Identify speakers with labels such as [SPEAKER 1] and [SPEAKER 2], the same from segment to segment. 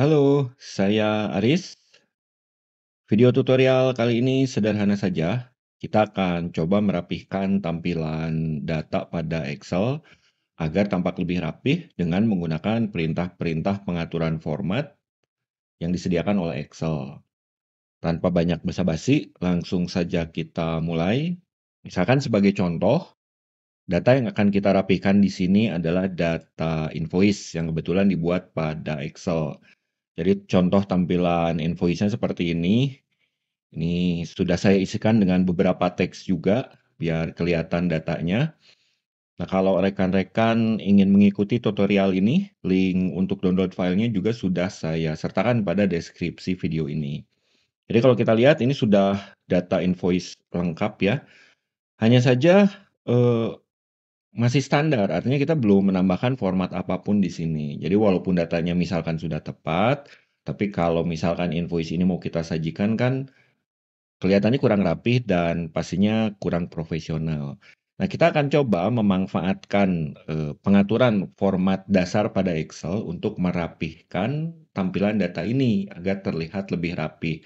[SPEAKER 1] Halo, saya Aris. Video tutorial kali ini sederhana saja. Kita akan coba merapihkan tampilan data pada Excel agar tampak lebih rapih dengan menggunakan perintah-perintah pengaturan format yang disediakan oleh Excel. Tanpa banyak basa-basi, langsung saja kita mulai. Misalkan sebagai contoh, data yang akan kita rapihkan di sini adalah data invoice yang kebetulan dibuat pada Excel. Jadi contoh tampilan invoice-nya seperti ini. Ini sudah saya isikan dengan beberapa teks juga, biar kelihatan datanya. Nah, kalau rekan-rekan ingin mengikuti tutorial ini, link untuk download filenya juga sudah saya sertakan pada deskripsi video ini. Jadi kalau kita lihat ini sudah data invoice lengkap ya. Hanya saja eh, masih standar, artinya kita belum menambahkan format apapun di sini. Jadi walaupun datanya misalkan sudah tepat, tapi kalau misalkan invoice ini mau kita sajikan kan kelihatannya kurang rapih dan pastinya kurang profesional. Nah, kita akan coba memanfaatkan pengaturan format dasar pada Excel untuk merapihkan tampilan data ini agar terlihat lebih rapi.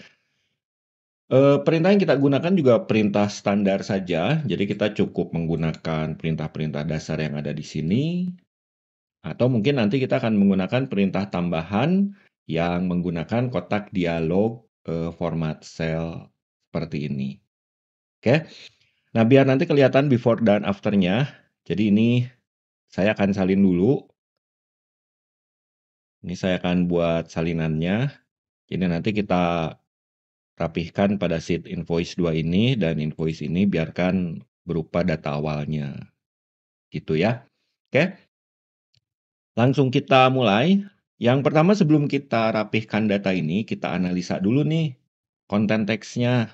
[SPEAKER 1] Perintah yang kita gunakan juga perintah standar saja, jadi kita cukup menggunakan perintah-perintah dasar yang ada di sini, atau mungkin nanti kita akan menggunakan perintah tambahan yang menggunakan kotak dialog format cell seperti ini. Oke. Nah, biar nanti kelihatan before dan after-nya, jadi ini saya akan salin dulu. Ini saya akan buat salinannya. Jadi nanti kita rapihkan pada sheet invoice 2 ini dan invoice ini biarkan berupa data awalnya. Gitu ya. Oke, langsung kita mulai. Yang pertama sebelum kita rapihkan data ini, kita analisa dulu nih konten teksnya.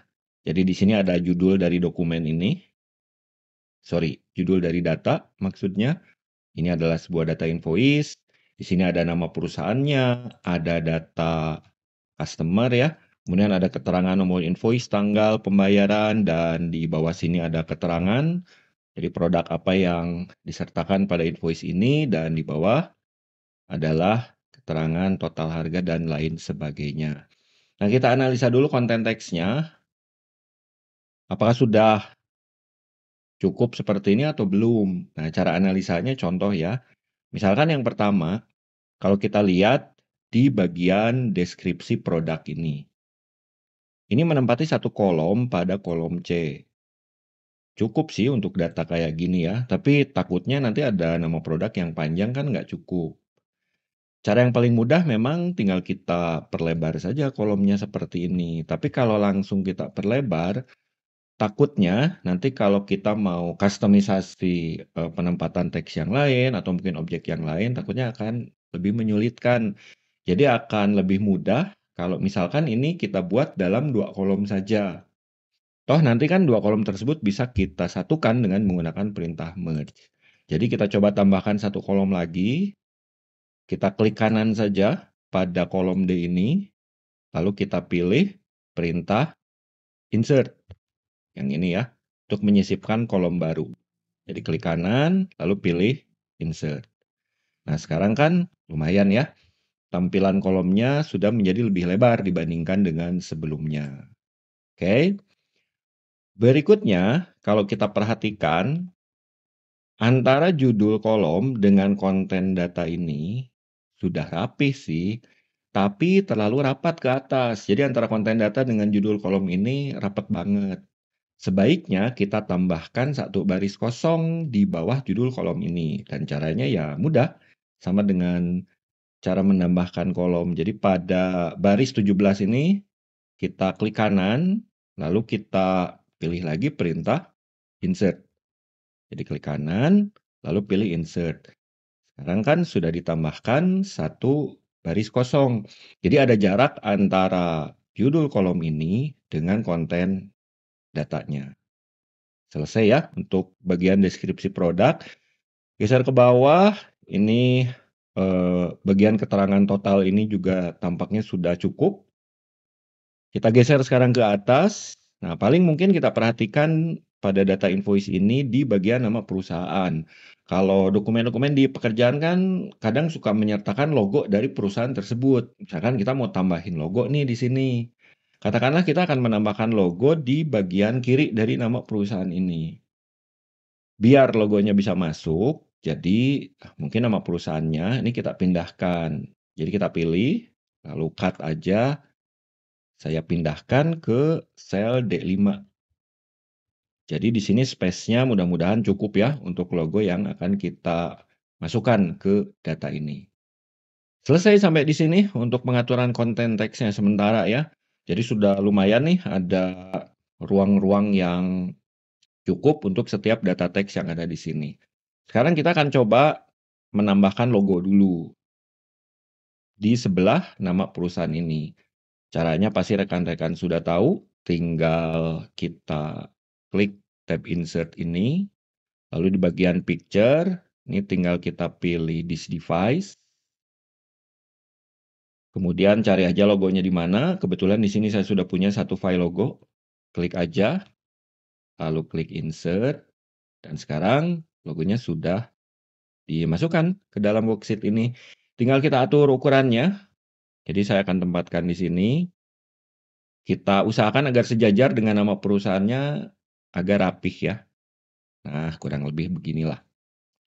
[SPEAKER 1] Jadi di sini ada judul dari dokumen ini. Sorry, judul dari data maksudnya. Ini adalah sebuah data invoice. Di sini ada nama perusahaannya, ada data customer ya. Kemudian ada keterangan nomor invoice, tanggal pembayaran, dan di bawah sini ada keterangan. Jadi produk apa yang disertakan pada invoice ini, dan di bawah adalah keterangan total harga dan lain sebagainya. Nah, kita analisa dulu konten teksnya. Apakah sudah cukup seperti ini atau belum? Nah, cara analisanya contoh ya. Misalkan yang pertama, kalau kita lihat di bagian deskripsi produk ini. Ini menempati satu kolom pada kolom C. Cukup sih untuk data kayak gini ya, tapi takutnya nanti ada nama produk yang panjang kan nggak cukup. Cara yang paling mudah memang tinggal kita perlebar saja kolomnya seperti ini. Tapi kalau langsung kita perlebar, takutnya nanti kalau kita mau kustomisasi penempatan teks yang lain atau mungkin objek yang lain, takutnya akan lebih menyulitkan. Jadi akan lebih mudah kalau misalkan ini kita buat dalam 2 kolom saja. Toh nanti kan 2 kolom tersebut bisa kita satukan dengan menggunakan perintah merge. Jadi kita coba tambahkan 1 kolom lagi. Kita klik kanan saja pada kolom D ini, lalu kita pilih perintah insert. Yang ini ya, untuk menyisipkan kolom baru. Jadi klik kanan, lalu pilih insert. Nah, sekarang kan lumayan ya. Tampilan kolomnya sudah menjadi lebih lebar dibandingkan dengan sebelumnya. Oke. Berikutnya, kalau kita perhatikan, antara judul kolom dengan konten data ini sudah rapih sih, tapi terlalu rapat ke atas. Jadi antara konten data dengan judul kolom ini rapat banget. Sebaiknya kita tambahkan satu baris kosong di bawah judul kolom ini. Dan caranya ya mudah, sama dengan cara menambahkan kolom. Jadi pada baris 17 ini, kita klik kanan, lalu kita pilih lagi perintah insert. Jadi klik kanan, lalu pilih insert. Sekarang kan sudah ditambahkan satu baris kosong. Jadi ada jarak antara judul kolom ini dengan konten datanya. Selesai ya untuk bagian deskripsi produk. Geser ke bawah, ini bagian keterangan total ini juga tampaknya sudah cukup. Kita geser sekarang ke atas. Nah, paling mungkin kita perhatikan pada data invoice ini di bagian nama perusahaan. Kalau dokumen-dokumen di pekerjaan kan kadang suka menyertakan logo dari perusahaan tersebut. Misalkan kita mau tambahin logo nih di sini. Katakanlah kita akan menambahkan logo di bagian kiri dari nama perusahaan ini. Biar logonya bisa masuk, jadi mungkin nama perusahaannya ini kita pindahkan. Jadi kita pilih, lalu cut aja, saya pindahkan ke sel D5. Jadi di sini space-nya mudah-mudahan cukup ya untuk logo yang akan kita masukkan ke data ini. Selesai sampai di sini untuk pengaturan konten teksnya sementara ya. Jadi sudah lumayan nih ada ruang-ruang yang cukup untuk setiap data teks yang ada di sini. Sekarang kita akan coba menambahkan logo dulu di sebelah nama perusahaan ini. Caranya pasti rekan-rekan sudah tahu, tinggal kita klik tab insert ini, lalu di bagian picture, ini tinggal kita pilih this device. Kemudian cari aja logonya di mana. Kebetulan di sini saya sudah punya satu file logo. Klik aja, lalu klik insert, dan sekarang logonya sudah dimasukkan ke dalam worksheet ini. Tinggal kita atur ukurannya. Jadi saya akan tempatkan di sini. Kita usahakan agar sejajar dengan nama perusahaannya agar rapih ya. Nah, kurang lebih beginilah.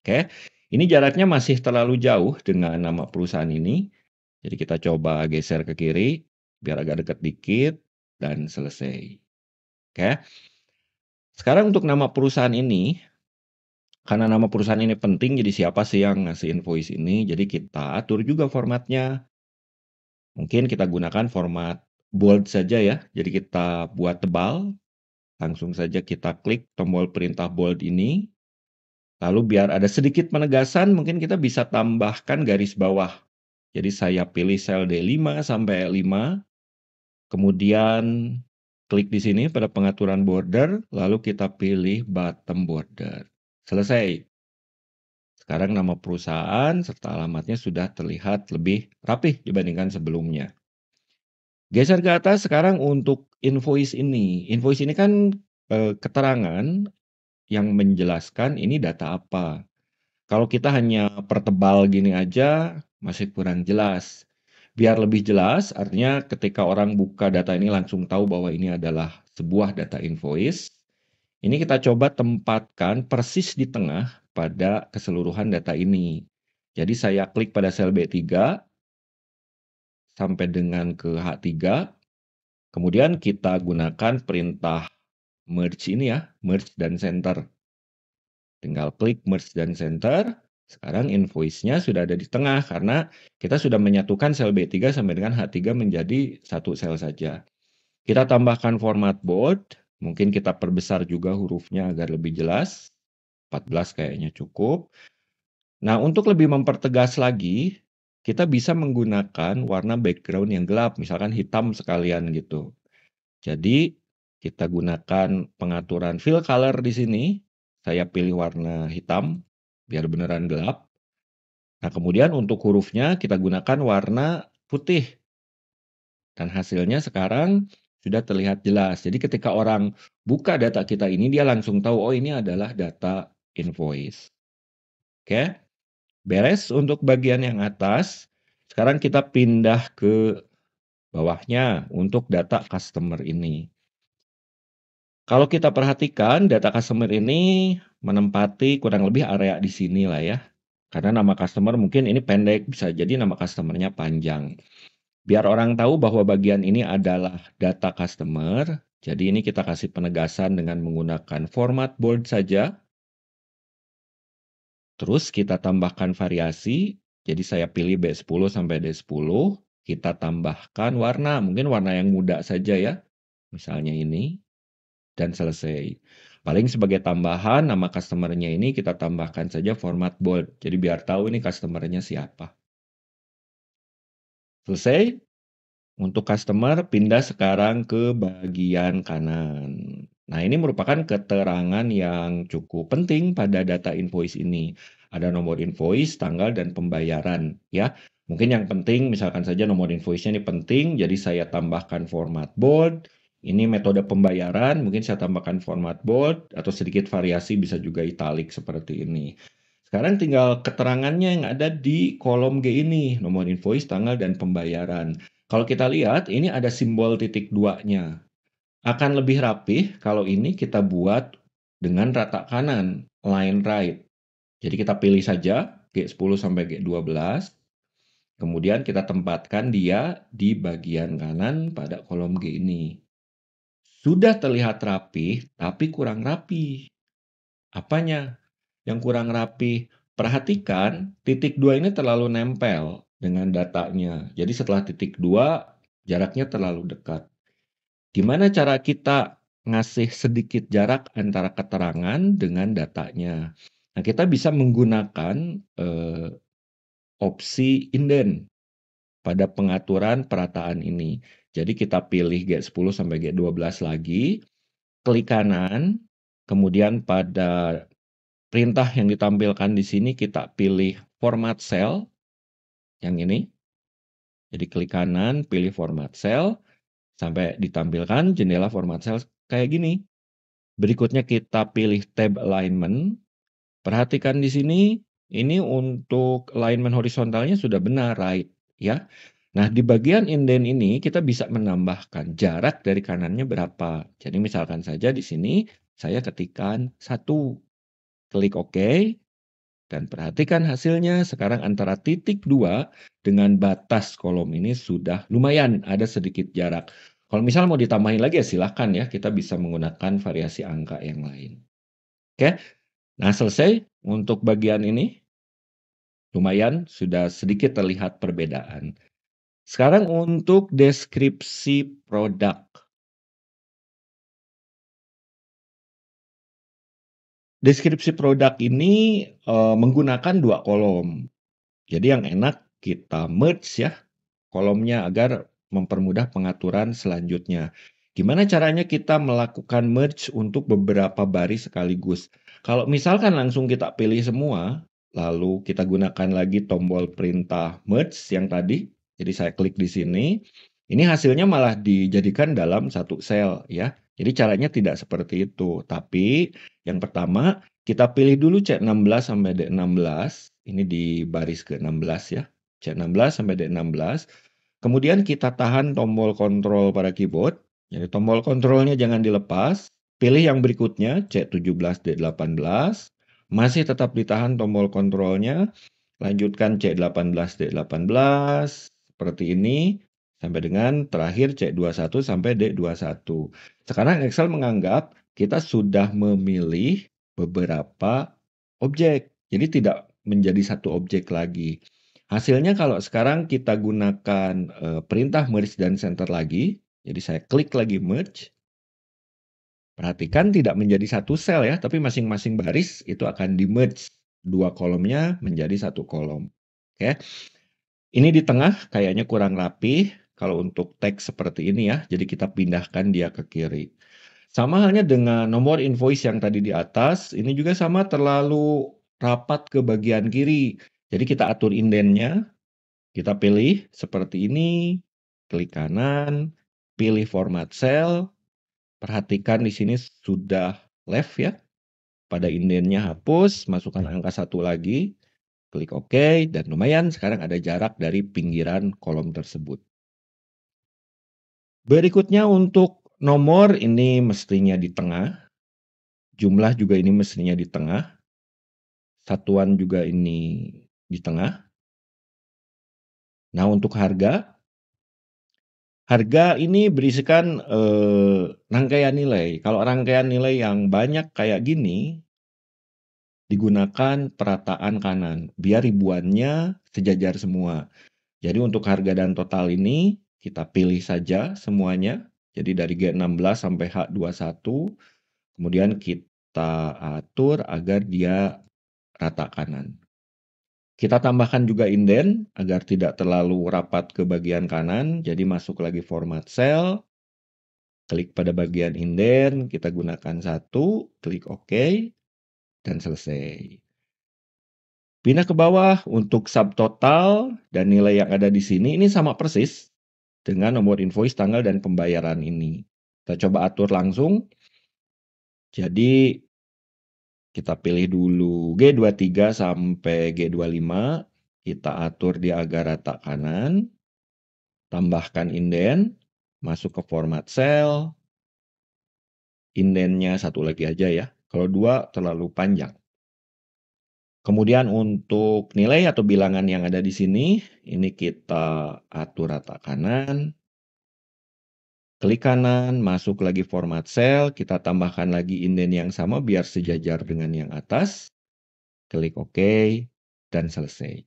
[SPEAKER 1] Oke, ini jaraknya masih terlalu jauh dengan nama perusahaan ini. Jadi kita coba geser ke kiri, biar agak dekat dikit, dan selesai. Oke, sekarang untuk nama perusahaan ini, karena nama perusahaan ini penting, jadi siapa sih yang ngasih invoice ini, jadi kita atur juga formatnya. Mungkin kita gunakan format bold saja ya, jadi kita buat tebal, langsung saja kita klik tombol perintah bold ini. Lalu biar ada sedikit penegasan, mungkin kita bisa tambahkan garis bawah. Jadi saya pilih sel D5 sampai E5, kemudian klik di sini pada pengaturan border, lalu kita pilih bottom border. Selesai. Sekarang nama perusahaan serta alamatnya sudah terlihat lebih rapih dibandingkan sebelumnya. Geser ke atas sekarang untuk invoice ini. Invoice ini kan keterangan yang menjelaskan ini data apa. Kalau kita hanya pertebal gini aja, masih kurang jelas. Biar lebih jelas, artinya ketika orang buka data ini langsung tahu bahwa ini adalah sebuah data invoice. Ini kita coba tempatkan persis di tengah pada keseluruhan data ini. Jadi saya klik pada sel B3, sampai dengan ke H3. Kemudian kita gunakan perintah merge ini ya, merge dan center. Tinggal klik merge dan center. Sekarang invoice-nya sudah ada di tengah karena kita sudah menyatukan sel B3 sampai dengan H3 menjadi satu sel saja. Kita tambahkan format bold, mungkin kita perbesar juga hurufnya agar lebih jelas. 14 kayaknya cukup. Nah, untuk lebih mempertegas lagi, kita bisa menggunakan warna background yang gelap, misalkan hitam sekalian gitu. Jadi, kita gunakan pengaturan fill color di sini. Saya pilih warna hitam, biar beneran gelap. Nah, kemudian untuk hurufnya kita gunakan warna putih. Dan hasilnya sekarang sudah terlihat jelas. Jadi ketika orang buka data kita ini, dia langsung tahu, oh ini adalah data invoice. Oke, beres untuk bagian yang atas. Sekarang kita pindah ke bawahnya untuk data customer ini. Kalau kita perhatikan, data customer ini menempati kurang lebih area di sini lah ya. Karena nama customer mungkin ini pendek, bisa jadi nama customer-nya panjang. Biar orang tahu bahwa bagian ini adalah data customer, jadi ini kita kasih penegasan dengan menggunakan format bold saja. Terus kita tambahkan variasi, jadi saya pilih B10 sampai D10, kita tambahkan warna, mungkin warna yang muda saja ya, misalnya ini. Dan selesai. Paling sebagai tambahan nama customer-nya ini kita tambahkan saja format bold. Jadi biar tahu ini customer-nya siapa. Selesai. Untuk customer pindah sekarang ke bagian kanan. Nah, ini merupakan keterangan yang cukup penting pada data invoice ini. Ada nomor invoice, tanggal, dan pembayaran ya. Mungkin yang penting misalkan saja nomor invoice-nya ini penting, jadi saya tambahkan format bold. Ini metode pembayaran, mungkin saya tambahkan format bold atau sedikit variasi bisa juga italic seperti ini. Sekarang tinggal keterangannya yang ada di kolom G ini, nomor invoice, tanggal, dan pembayaran. Kalau kita lihat, ini ada simbol titik 2-nya. Akan lebih rapih kalau ini kita buat dengan rata kanan, line right. Jadi kita pilih saja G10 sampai G12, kemudian kita tempatkan dia di bagian kanan pada kolom G ini. Sudah terlihat rapi, tapi kurang rapi. Apanya yang kurang rapi? Perhatikan titik 2 ini terlalu nempel dengan datanya. Jadi setelah titik 2, jaraknya terlalu dekat. Gimana cara kita ngasih sedikit jarak antara keterangan dengan datanya? Nah, kita bisa menggunakan opsi indent pada pengaturan perataan ini. Jadi kita pilih G10 sampai G12 lagi, klik kanan, kemudian pada perintah yang ditampilkan di sini kita pilih format cell, yang ini. Jadi klik kanan, pilih format cell, sampai ditampilkan jendela format cell kayak gini. Berikutnya kita pilih tab alignment. Perhatikan di sini, ini untuk alignment horizontalnya sudah benar, right, ya. Nah, di bagian indent ini kita bisa menambahkan jarak dari kanannya berapa. Jadi misalkan saja di sini saya ketikkan 1. Klik OK, dan perhatikan hasilnya sekarang antara titik 2 dengan batas kolom ini sudah lumayan ada sedikit jarak. Kalau misal mau ditambahin lagi ya silahkan ya, kita bisa menggunakan variasi angka yang lain. Oke, nah selesai untuk bagian ini. Lumayan, sudah sedikit terlihat perbedaan. Sekarang untuk deskripsi produk. Deskripsi produk ini menggunakan 2 kolom. Jadi yang enak kita merge ya kolomnya agar mempermudah pengaturan selanjutnya. Gimana caranya kita melakukan merge untuk beberapa baris sekaligus? Kalau misalkan langsung kita pilih semua, lalu kita gunakan lagi tombol perintah merge yang tadi. Jadi saya klik di sini. Ini hasilnya malah dijadikan dalam satu sel ya. Jadi caranya tidak seperti itu. Tapi yang pertama kita pilih dulu C16 sampai D16. Ini di baris ke-16 ya. C16 sampai D16. Kemudian kita tahan tombol kontrol pada keyboard. Jadi tombol kontrolnya jangan dilepas. Pilih yang berikutnya C17 D18. Masih tetap ditahan tombol kontrolnya. Lanjutkan C18 D18 seperti ini sampai dengan terakhir C21 sampai D21. Sekarang Excel menganggap kita sudah memilih beberapa objek. Jadi tidak menjadi satu objek lagi. Hasilnya kalau sekarang kita gunakan perintah merge dan center lagi, jadi saya klik lagi merge. Perhatikan tidak menjadi satu sel ya, tapi masing-masing baris itu akan di-merge. 2 kolomnya menjadi 1 kolom. Oke. Ini di tengah kayaknya kurang rapi kalau untuk teks seperti ini ya. Jadi kita pindahkan dia ke kiri. Sama halnya dengan nomor invoice yang tadi di atas, ini juga sama terlalu rapat ke bagian kiri. Jadi kita atur indentnya, kita pilih seperti ini, klik kanan, pilih format cell. Perhatikan di sini sudah left ya. Pada indentnya hapus, masukkan angka 1 lagi, klik OK, dan lumayan sekarang ada jarak dari pinggiran kolom tersebut. Berikutnya untuk nomor ini mestinya di tengah, jumlah juga ini mestinya di tengah, satuan juga ini di tengah. Nah untuk harga ini berisikan rangkaian nilai. Kalau rangkaian nilai yang banyak kayak gini, digunakan perataan kanan, biar ribuannya sejajar semua. Jadi untuk harga dan total ini, kita pilih saja semuanya. Jadi dari G16 sampai H21, kemudian kita atur agar dia rata kanan. Kita tambahkan juga indent agar tidak terlalu rapat ke bagian kanan. Jadi masuk lagi format cell, klik pada bagian indent, kita gunakan 1, klik OK, dan selesai. Pindah ke bawah untuk subtotal dan nilai yang ada di sini, ini sama persis dengan nomor invoice, tanggal, dan pembayaran ini. Kita coba atur langsung. Jadi kita pilih dulu G23 sampai G25. Kita atur di agar rata kanan. Tambahkan inden. Masuk ke format cell. Indennya satu lagi aja ya. Kalau dua terlalu panjang. Kemudian untuk nilai atau bilangan yang ada di sini, ini kita atur rata kanan. Klik kanan, masuk lagi format cell, kita tambahkan lagi inden yang sama biar sejajar dengan yang atas. Klik OK, dan selesai.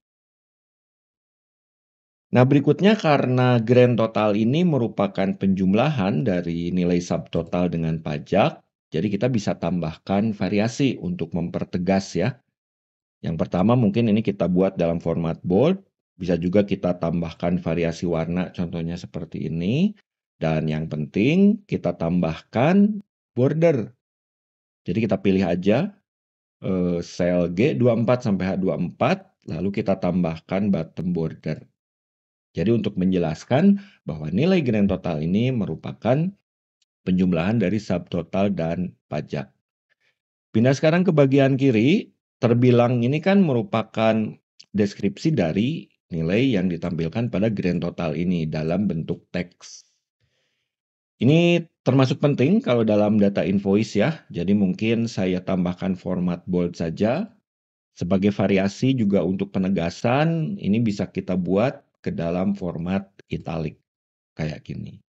[SPEAKER 1] Nah, berikutnya karena grand total ini merupakan penjumlahan dari nilai subtotal dengan pajak, jadi kita bisa tambahkan variasi untuk mempertegas ya. Yang pertama mungkin ini kita buat dalam format bold, bisa juga kita tambahkan variasi warna contohnya seperti ini. Dan yang penting kita tambahkan border. Jadi kita pilih aja sel G24 sampai H24, lalu kita tambahkan bottom border. Jadi untuk menjelaskan bahwa nilai grand total ini merupakan penjumlahan dari subtotal dan pajak. Pindah sekarang ke bagian kiri, terbilang ini kan merupakan deskripsi dari nilai yang ditampilkan pada grand total ini dalam bentuk teks. Ini termasuk penting kalau dalam data invoice ya, jadi mungkin saya tambahkan format bold saja. Sebagai variasi juga untuk penegasan, ini bisa kita buat ke dalam format italic, kayak gini.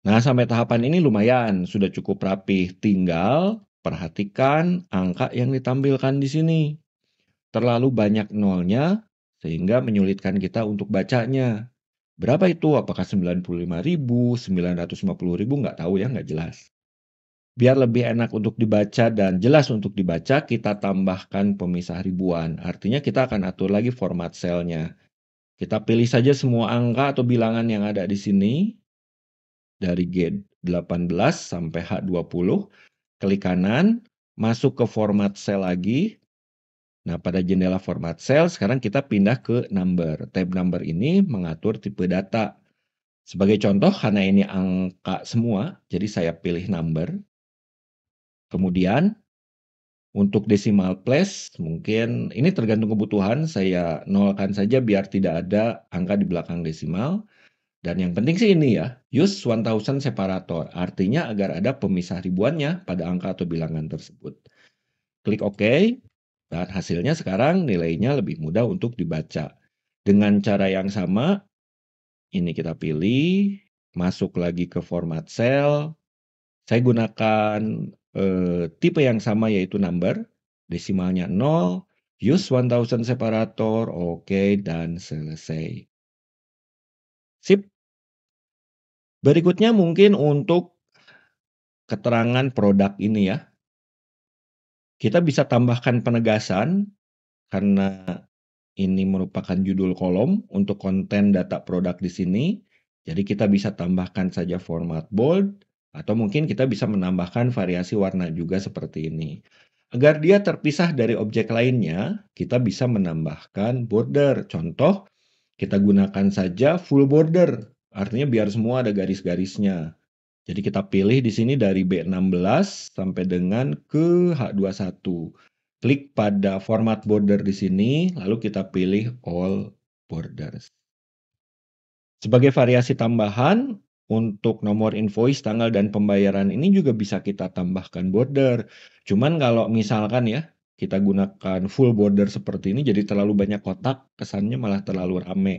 [SPEAKER 1] Nah, sampai tahapan ini lumayan, sudah cukup rapih. Tinggal perhatikan angka yang ditampilkan di sini. Terlalu banyak nolnya, sehingga menyulitkan kita untuk bacanya. Berapa itu? Apakah 95.000, 950.000? Nggak tahu ya, nggak jelas. Biar lebih enak untuk dibaca dan jelas untuk dibaca, kita tambahkan pemisah ribuan. Artinya kita akan atur lagi format selnya. Kita pilih saja semua angka atau bilangan yang ada di sini. Dari G18 sampai H20. Klik kanan, masuk ke format cell lagi. Nah, pada jendela format cell, sekarang kita pindah ke number. Tab number ini mengatur tipe data. Sebagai contoh, karena ini angka semua, jadi saya pilih number. Kemudian, untuk decimal place, mungkin ini tergantung kebutuhan, saya nolkan saja biar tidak ada angka di belakang desimal. Dan yang penting sih ini ya, use 1000 separator, artinya agar ada pemisah ribuannya pada angka atau bilangan tersebut. Klik OK, dan hasilnya sekarang nilainya lebih mudah untuk dibaca. Dengan cara yang sama, ini kita pilih, masuk lagi ke format cell, saya gunakan tipe yang sama yaitu number, desimalnya 0, use 1000 separator, oke, dan selesai. Sip. Berikutnya mungkin untuk keterangan produk ini ya. Kita bisa tambahkan penegasan karena ini merupakan judul kolom untuk konten data produk di sini. Jadi kita bisa tambahkan saja format bold atau mungkin kita bisa menambahkan variasi warna juga seperti ini. Agar dia terpisah dari objek lainnya, kita bisa menambahkan border. Contoh, kita gunakan saja full border. Artinya biar semua ada garis-garisnya. Jadi kita pilih di sini dari B16 sampai dengan ke H21. Klik pada format border di sini, lalu kita pilih all borders. Sebagai variasi tambahan, untuk nomor invoice, tanggal, dan pembayaran ini juga bisa kita tambahkan border. Cuman kalau misalkan ya, kita gunakan full border seperti ini, jadi terlalu banyak kotak, kesannya malah terlalu rame.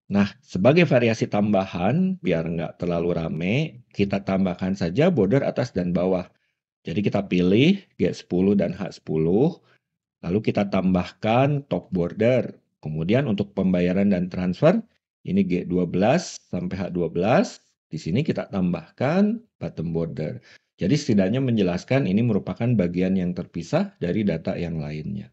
[SPEAKER 1] Nah, sebagai variasi tambahan, biar nggak terlalu rame, kita tambahkan saja border atas dan bawah. Jadi kita pilih G10 dan H10, lalu kita tambahkan top border. Kemudian untuk pembayaran dan transfer, ini G12 sampai H12. Di sini kita tambahkan bottom border. Jadi setidaknya menjelaskan ini merupakan bagian yang terpisah dari data yang lainnya.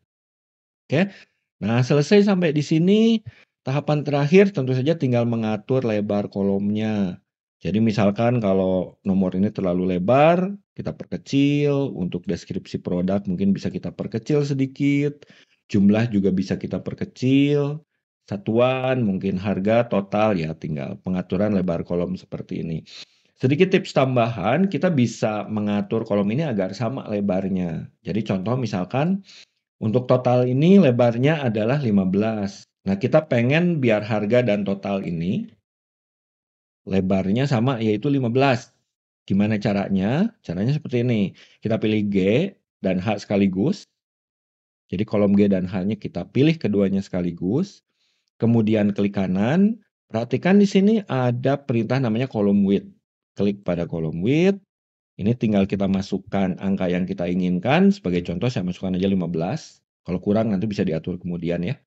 [SPEAKER 1] Oke, nah selesai sampai di sini. Tahapan terakhir tentu saja tinggal mengatur lebar kolomnya. Jadi misalkan kalau nomor ini terlalu lebar, kita perkecil. Untuk deskripsi produk mungkin bisa kita perkecil sedikit. Jumlah juga bisa kita perkecil. Satuan, mungkin harga total ya tinggal pengaturan lebar kolom seperti ini. Sedikit tips tambahan, kita bisa mengatur kolom ini agar sama lebarnya. Jadi contoh misalkan untuk total ini lebarnya adalah 15. Nah, kita pengen biar harga dan total ini lebarnya sama, yaitu 15. Gimana caranya? Caranya seperti ini. Kita pilih G dan H sekaligus. Jadi kolom G dan H-nya kita pilih keduanya sekaligus. Kemudian klik kanan. Perhatikan di sini ada perintah namanya column width. Klik pada column width. Ini tinggal kita masukkan angka yang kita inginkan. Sebagai contoh saya masukkan aja 15. Kalau kurang nanti bisa diatur kemudian ya.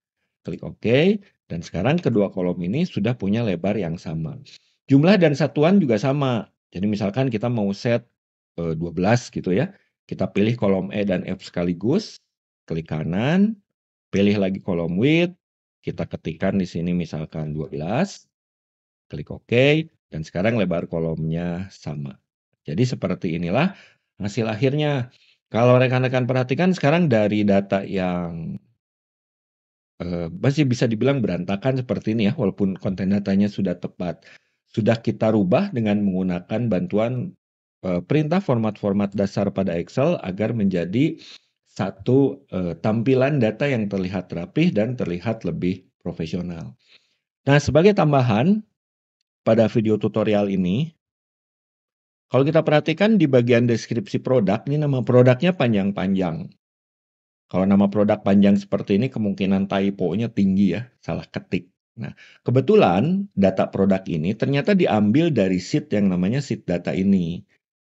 [SPEAKER 1] Klik OK. Dan sekarang kedua kolom ini sudah punya lebar yang sama. Jumlah dan satuan juga sama. Jadi misalkan kita mau set 12 gitu ya. Kita pilih kolom E dan F sekaligus. Klik kanan. Pilih lagi kolom width. Kita ketikkan di sini misalkan 12. Klik OK. Dan sekarang lebar kolomnya sama. Jadi seperti inilah hasil akhirnya. Kalau rekan-rekan perhatikan sekarang dari data yang masih bisa dibilang berantakan seperti ini ya, walaupun konten datanya sudah tepat. Sudah kita rubah dengan menggunakan bantuan perintah format-format dasar pada Excel agar menjadi satu tampilan data yang terlihat rapih dan terlihat lebih profesional. Nah, sebagai tambahan pada video tutorial ini, kalau kita perhatikan di bagian deskripsi produk, ini nama produknya panjang-panjang. Kalau nama produk panjang seperti ini, kemungkinan typo-nya tinggi ya, salah ketik. Nah, kebetulan data produk ini ternyata diambil dari sheet yang namanya sheet data ini.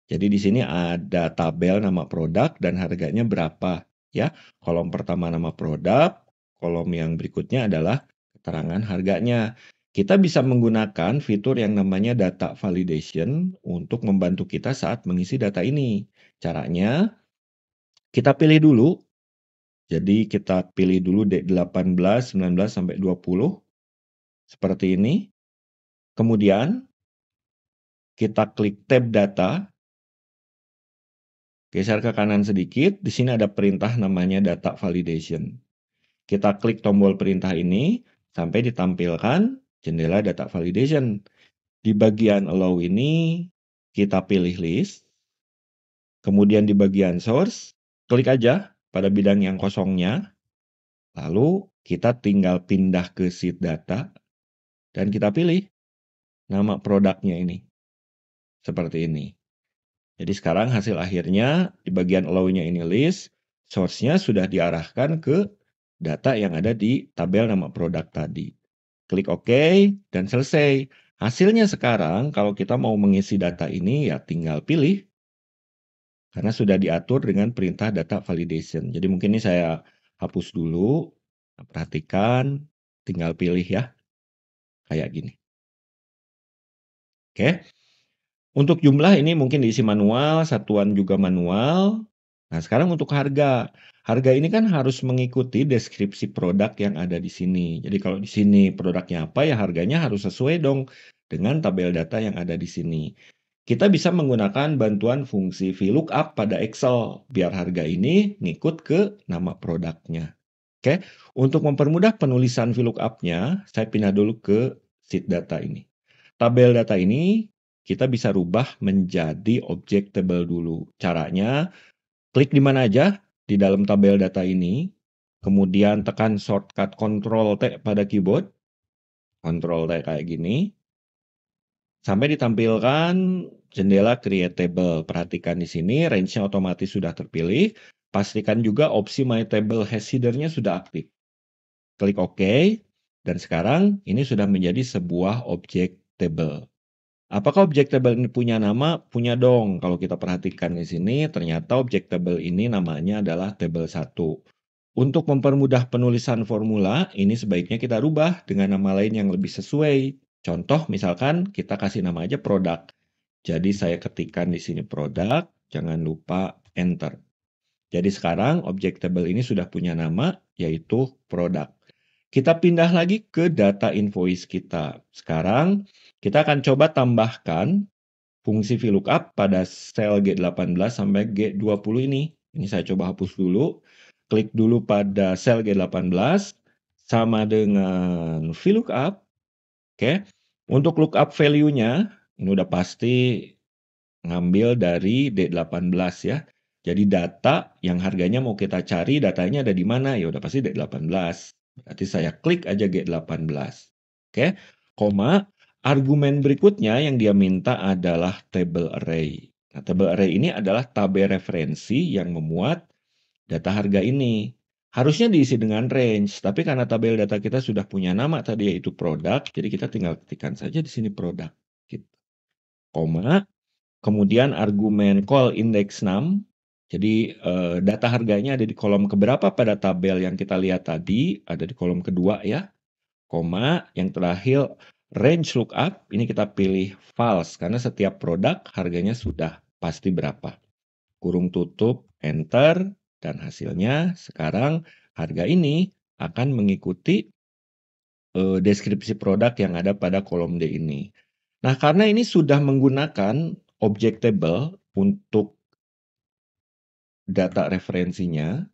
[SPEAKER 1] Jadi di sini ada tabel nama produk dan harganya berapa ya. Kolom pertama nama produk, kolom yang berikutnya adalah keterangan harganya. Kita bisa menggunakan fitur yang namanya data validation untuk membantu kita saat mengisi data ini. Caranya, kita pilih dulu. Jadi kita pilih dulu D18, 19, sampai 20. Seperti ini. Kemudian, kita klik tab data. Geser ke kanan sedikit. Di sini ada perintah namanya data validation. Kita klik tombol perintah ini sampai ditampilkan jendela data validation. Di bagian allow ini, kita pilih list. Kemudian di bagian source, klik aja pada bidang yang kosongnya. Lalu kita tinggal pindah ke sheet data dan kita pilih nama produknya ini. Seperti ini. Jadi sekarang hasil akhirnya di bagian allow-nya ini list, source-nya sudah diarahkan ke data yang ada di tabel nama produk tadi. Klik OK dan selesai. Hasilnya sekarang kalau kita mau mengisi data ini ya tinggal pilih. Karena sudah diatur dengan perintah data validation. Jadi mungkin ini saya hapus dulu. Perhatikan, tinggal pilih ya. Kayak gini. Oke. Untuk jumlah ini mungkin diisi manual, satuan juga manual. Nah, sekarang untuk harga. Harga ini kan harus mengikuti deskripsi produk yang ada di sini. Jadi kalau di sini produknya apa ya harganya harus sesuai dong dengan tabel data yang ada di sini. Kita bisa menggunakan bantuan fungsi VLOOKUP pada Excel biar harga ini ngikut ke nama produknya. Oke, untuk mempermudah penulisan VLOOKUP-nya, saya pindah dulu ke sheet data ini. Tabel data ini kita bisa rubah menjadi objek table dulu. Caranya, klik di mana aja di dalam tabel data ini, kemudian tekan shortcut Ctrl T pada keyboard, Ctrl T kayak gini, sampai ditampilkan jendela Create Table. Perhatikan di sini, range-nya otomatis sudah terpilih. Pastikan juga opsi My Table Has Header-nya sudah aktif. Klik OK, dan sekarang ini sudah menjadi sebuah objek table. Apakah objek table ini punya nama? Punya dong. Kalau kita perhatikan di sini, ternyata objek table ini namanya adalah table 1. Untuk mempermudah penulisan formula, ini sebaiknya kita rubah dengan nama lain yang lebih sesuai. Contoh, misalkan kita kasih nama aja produk. Jadi saya ketikkan di sini produk, jangan lupa enter. Jadi sekarang objek table ini sudah punya nama, yaitu produk. Kita pindah lagi ke data invoice kita. Sekarang kita akan coba tambahkan fungsi VLOOKUP pada sel G18 sampai G20 ini. Ini saya coba hapus dulu. Klik dulu pada sel G18 sama dengan VLOOKUP. Oke. Untuk lookup value-nya, ini udah pasti ngambil dari D18 ya. Jadi data yang harganya mau kita cari, datanya ada di mana? Ya udah pasti D18. Berarti saya klik aja G18. Oke, koma, argumen berikutnya yang dia minta adalah table array. Nah, table array ini adalah tabel referensi yang memuat data harga ini. Harusnya diisi dengan range, tapi karena tabel data kita sudah punya nama tadi yaitu produk, jadi kita tinggal ketikkan saja di sini produk. Gitu. Koma, kemudian argumen call index num. Jadi data harganya ada di kolom keberapa pada tabel yang kita lihat tadi, ada di kolom kedua ya. Koma, yang terakhir range lookup, ini kita pilih false karena setiap produk harganya sudah pasti berapa. Kurung tutup, enter, dan hasilnya sekarang harga ini akan mengikuti deskripsi produk yang ada pada kolom D ini. Nah, karena ini sudah menggunakan objek table untuk data referensinya,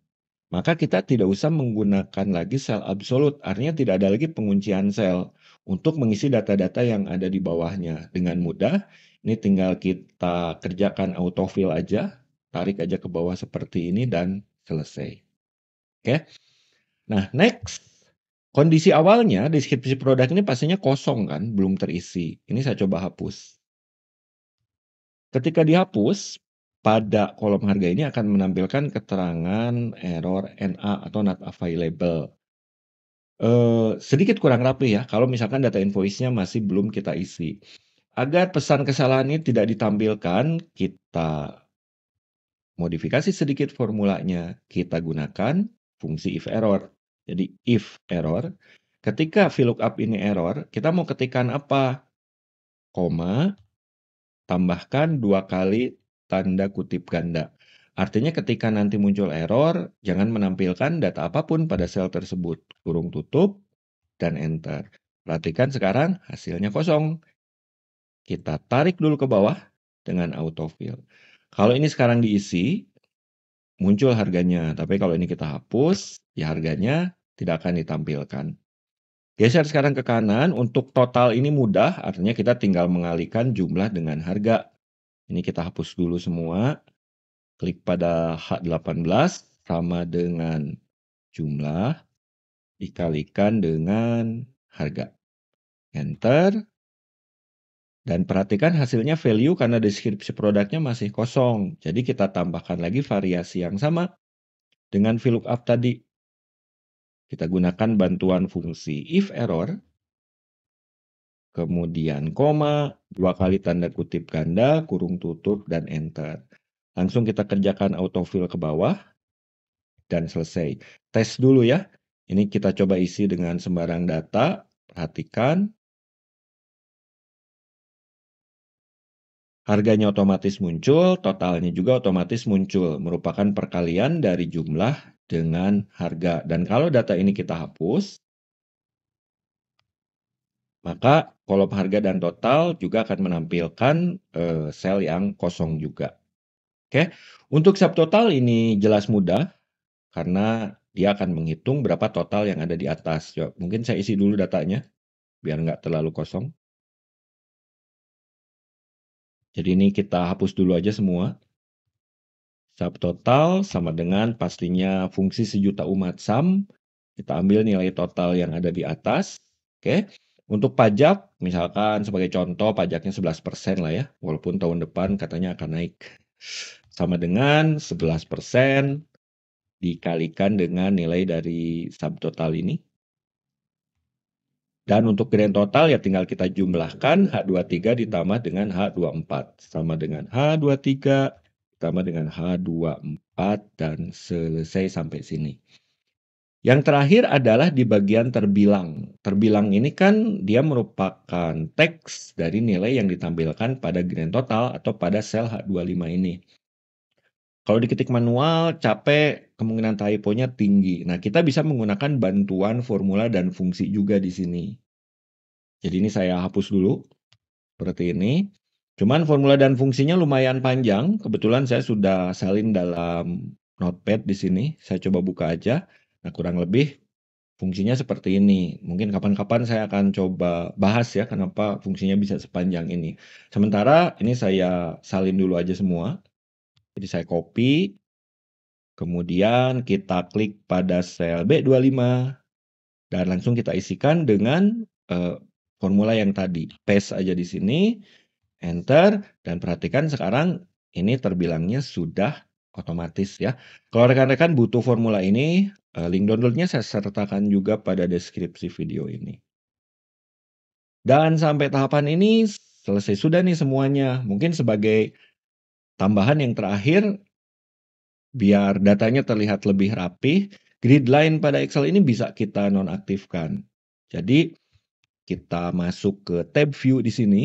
[SPEAKER 1] maka kita tidak usah menggunakan lagi sel absolut. Artinya tidak ada lagi penguncian sel untuk mengisi data-data yang ada di bawahnya. Dengan mudah, ini tinggal kita kerjakan autofill aja, tarik aja ke bawah seperti ini dan selesai. Oke. Nah, next. Kondisi awalnya deskripsi produk ini pastinya kosong kan, belum terisi. Ini saya coba hapus. Ketika dihapus, pada kolom harga ini akan menampilkan keterangan error NA atau not available. Sedikit kurang rapi ya, kalau misalkan data invoice-nya masih belum kita isi. Agar pesan kesalahan ini tidak ditampilkan, kita modifikasi sedikit formulanya. Kita gunakan fungsi if error. Jadi if error, ketika VLOOKUP ini error, kita mau ketikkan apa? Koma, tambahkan 2 kali tanda kutip ganda. Artinya ketika nanti muncul error, jangan menampilkan data apapun pada sel tersebut. Kurung tutup, dan enter. Perhatikan sekarang hasilnya kosong. Kita tarik dulu ke bawah dengan autofill. Kalau ini sekarang diisi, muncul harganya. Tapi kalau ini kita hapus, ya harganya tidak akan ditampilkan. Geser sekarang ke kanan, untuk total ini mudah, artinya kita tinggal mengalihkan jumlah dengan harga. Ini kita hapus dulu semua. Klik pada H18 sama dengan jumlah dikalikan dengan harga. Enter. Dan perhatikan hasilnya value karena deskripsi produknya masih kosong. Jadi kita tambahkan lagi variasi yang sama dengan VLOOKUP tadi. Kita gunakan bantuan fungsi if error, kemudian koma, 2 kali tanda kutip ganda, kurung tutup, dan enter. Langsung kita kerjakan autofill ke bawah, dan selesai. Tes dulu ya. Ini kita coba isi dengan sembarang data. Perhatikan. Harganya otomatis muncul, totalnya juga otomatis muncul. Merupakan perkalian dari jumlah dengan harga. Dan kalau data ini kita hapus, maka kolom harga dan total juga akan menampilkan sel yang kosong juga. Oke, untuk subtotal ini jelas mudah karena dia akan menghitung berapa total yang ada di atas. Mungkin saya isi dulu datanya biar nggak terlalu kosong. Jadi ini kita hapus dulu aja semua. Subtotal sama dengan pastinya fungsi sejuta umat sum. Kita ambil nilai total yang ada di atas. Oke. Untuk pajak, misalkan sebagai contoh pajaknya 11% lah ya. Walaupun tahun depan katanya akan naik. Sama dengan 11% dikalikan dengan nilai dari subtotal ini. Dan untuk grand total ya tinggal kita jumlahkan H23 ditambah dengan H24. Sama dengan H23 ditambah dengan H24 dan selesai sampai sini. Yang terakhir adalah di bagian terbilang. Terbilang ini kan dia merupakan teks dari nilai yang ditampilkan pada grand total atau pada sel H25 ini. Kalau diketik manual, capek, kemungkinan typo-nya tinggi. Nah, kita bisa menggunakan bantuan formula dan fungsi juga di sini. Jadi ini saya hapus dulu, seperti ini. Cuman formula dan fungsinya lumayan panjang. Kebetulan saya sudah salin dalam notepad di sini. Saya coba buka aja. Nah, kurang lebih Fungsinya seperti ini. Mungkin kapan-kapan saya akan coba bahas ya kenapa fungsinya bisa sepanjang ini. Sementara ini saya salin dulu aja semua. Jadi saya copy, kemudian kita klik pada sel B25 dan langsung kita isikan dengan formula yang tadi. Paste aja di sini, enter, dan perhatikan sekarang ini terbilangnya sudah otomatis ya. Kalau rekan-rekan butuh formula ini, link downloadnya saya sertakan juga pada deskripsi video ini. Dan sampai tahapan ini selesai sudah nih semuanya. Mungkin sebagai tambahan yang terakhir, biar datanya terlihat lebih rapih, grid line pada Excel ini bisa kita nonaktifkan. Jadi, kita masuk ke tab view di sini.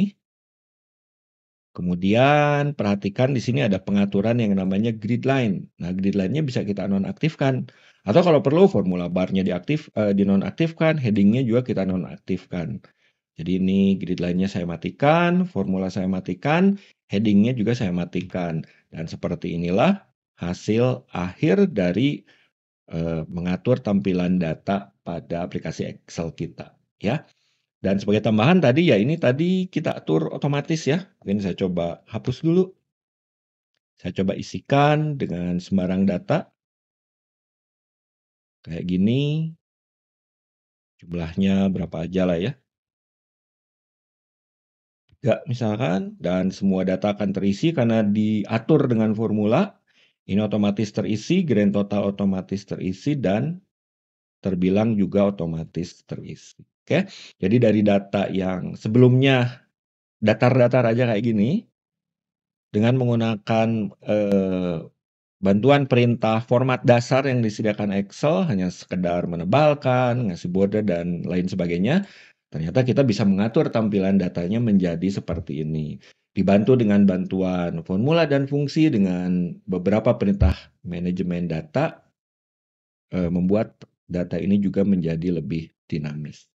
[SPEAKER 1] Kemudian perhatikan di sini ada pengaturan yang namanya grid line. Nah, grid line-nya bisa kita nonaktifkan. Atau kalau perlu formula bar-nya dinonaktifkan, heading-nya juga kita nonaktifkan. Jadi ini grid line-nya saya matikan, formula saya matikan, heading-nya juga saya matikan. Dan seperti inilah hasil akhir dari mengatur tampilan data pada aplikasi Excel kita. Ya. Dan sebagai tambahan tadi ya ini tadi kita atur otomatis ya. Mungkin saya coba hapus dulu. Saya coba isikan dengan sembarang data. Kayak gini. Jumlahnya berapa aja lah ya. Ya, misalkan, dan semua data akan terisi karena diatur dengan formula. Ini otomatis terisi, grand total otomatis terisi, dan terbilang juga otomatis terisi. Oke, jadi dari data yang sebelumnya datar-datar aja kayak gini, dengan menggunakan bantuan perintah format dasar yang disediakan Excel, hanya sekedar menebalkan, ngasih border, dan lain sebagainya, ternyata kita bisa mengatur tampilan datanya menjadi seperti ini. Dibantu dengan bantuan formula dan fungsi dengan beberapa perintah manajemen data, membuat data ini juga menjadi lebih dinamis.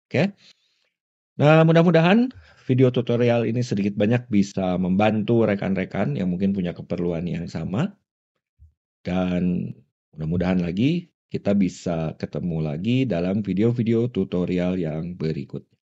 [SPEAKER 1] Oke. Nah, mudah-mudahan video tutorial ini sedikit banyak bisa membantu rekan-rekan yang mungkin punya keperluan yang sama. Dan mudah-mudahan lagi kita bisa ketemu lagi dalam video-video tutorial yang berikutnya.